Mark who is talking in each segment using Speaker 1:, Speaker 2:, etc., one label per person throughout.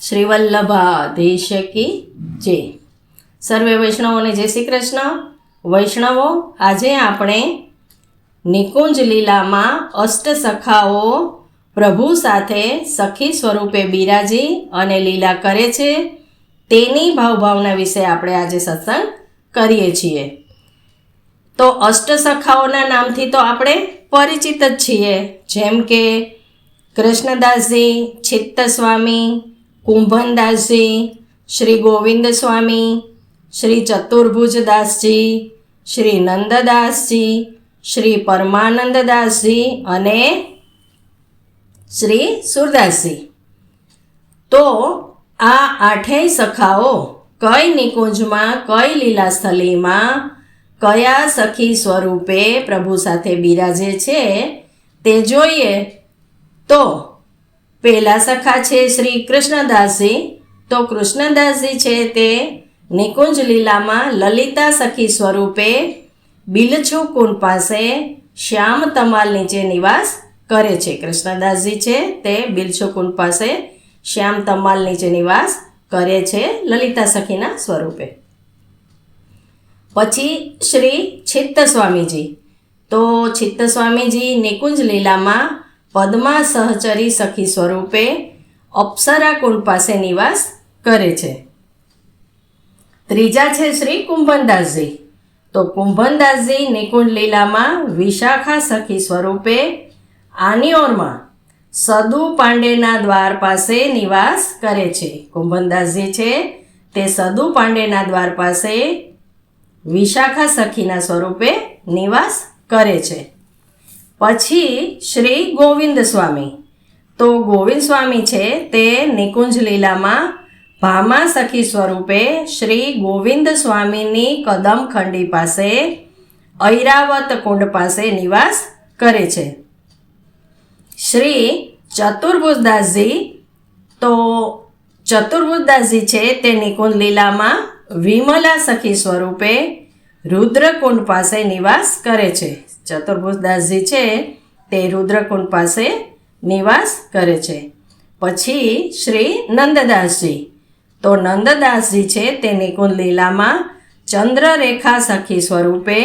Speaker 1: શ્રી વલ્લભાધીશ કી જય. સર્વે વૈષ્ણવોને જય શ્રી કૃષ્ણ. વૈષ્ણવો, આજે આપણે નિકુંજ લીલામાં અષ્ટસખાઓ પ્રભુ સાથે સખી સ્વરૂપે બિરાજી અને લીલા કરે છે તેની ભાવભાવના વિશે આપણે આજે સત્સંગ કરીએ છીએ. તો અષ્ટસખાઓના નામથી તો આપણે પરિચિત જ છીએ, જેમ કે કૃષ્ણદાસજી, ચિત્ત સ્વામી, કુંભનદાસજી, શ્રી ગોવિંદ સ્વામી, શ્રી ચતુર્ભુજદાસજી, શ્રી નંદદાસજી, શ્રી પરમાનંદદાસજી અને શ્રી સુરદાસજી. તો આ આઠેય સખાઓ કઈ નિકુંજમાં, કઈ લીલાસ્થલીમાં, કયા સખી સ્વરૂપે પ્રભુ સાથે બિરાજે છે તે જોઈએ. તો પહેલા સખા છે શ્રી કૃષ્ણદાસજી. તો કૃષ્ણદાસજી છે તે નિકુંજ લીલામાં લલિતા સખી સ્વરૂપે બિલછુ કુંડ પાસે શ્યામ તમાલ નીચે નિવાસ કરે છે. કૃષ્ણદાસજી છે તે બિલછુ કુંડ પાસે શ્યામ તમાલ નીચે નિવાસ કરે છે લલિતા સખીના સ્વરૂપે. પછી શ્રી ચિત્ત સ્વામીજી. તો ચિત્ત સ્વામીજી નિકુંજ લીલામાં પદ્મા સહચરી સખી સ્વરૂપે અપ્સરા કુંડ પાસે નિવાસ કરે છે. ત્રીજા છે શ્રી કુંભનદાસજી. તો કુંભનદાસજી નિકુંજ લીલામાં વિશાખા સખી સ્વરૂપે આનિયોરમાં સદુ પાંડેના દ્વાર પાસે નિવાસ કરે છે. કુંભનદાસજી છે તે સદુ પાંડેના દ્વાર પાસે વિશાખા સખીના સ્વરૂપે નિવાસ કરે છે. પછી શ્રી ગોવિંદ સ્વામી. તો ગોવિંદ સ્વામી છે તે નિકુંજ લીલામાં ભામા સખી સ્વરૂપે શ્રી ગોવિંદ સ્વામીની કદમખંડી પાસે ઐરાવત કુંડ પાસે નિવાસ કરે છે. શ્રી ચતુર્ભુજદાસજી. તો ચતુર્ભુજદાસજી છે તે નિકુંજ લીલામાં વિમલા સખી સ્વરૂપે રુદ્રકુંડ પાસે નિવાસ કરે છે. ચતુર્ભુજદાસજી છે તે રુદ્રકુંડ પાસે નિવાસ કરે છે. પછી શ્રી નંદદાસજી. તો નંદદાસજી છે તે નિકુંજ લીલામાં ચંદ્રરેખા સખી સ્વરૂપે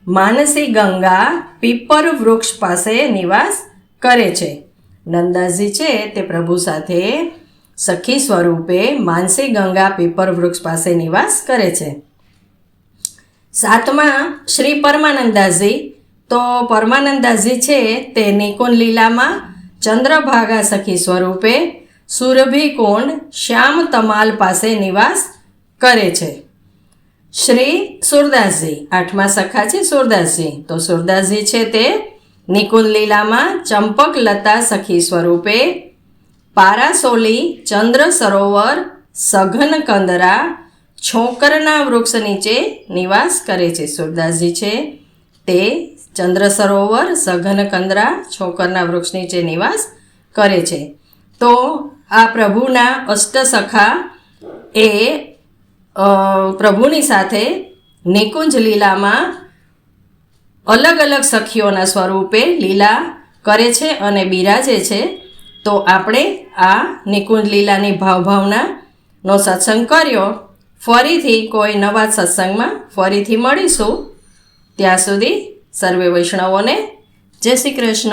Speaker 1: માનસી ગંગા પીપર વૃક્ષ પાસે નિવાસ કરે છે. નંદદાસજી છે તે પ્રભુ સાથે સખી સ્વરૂપે માનસી ગંગા પીપર વૃક્ષ પાસે નિવાસ કરે છે. સાતમા શ્રી પરમાનંદદાસજી. તો પરમાનંદદાસજી છે તે નિકુંજ લીલામાં ચંદ્રભાગા સખી સ્વરૂપે સુરભી કુંડ શ્યામ તમાલ પાસે નિવાસ કરે છે. શ્રી સુરદાસજી. આઠમા સખા છે સુરદાસજી. તો સુરદાસજી છે તે નિકુંજ લીલામાં ચંપક લતા સખી સ્વરૂપે પારાસોલી ચંદ્ર સરોવર સઘન કંદરા છોકરના વૃક્ષ નીચે નિવાસ કરે છે. સુરદાસજી છે તે ચંદ્ર સરોવર સઘન કંદરા છોકરના વૃક્ષ નીચે નિવાસ કરે છે. તો આ પ્રભુના અષ્ટસખા એ પ્રભુની સાથે નિકુંજ લીલામાં અલગ અલગ સખીઓના સ્વરૂપે લીલા કરે છે અને બિરાજે છે. તો આપણે આ નિકુંજ લીલાની ભાવભાવનાનો સત્સંગ કર્યો. ફરીથી કોઈ નવા સત્સંગમાં ફરીથી મળીશું. ત્યાં સુધી સર્વે વૈષ્ણવોને જય શ્રી કૃષ્ણ.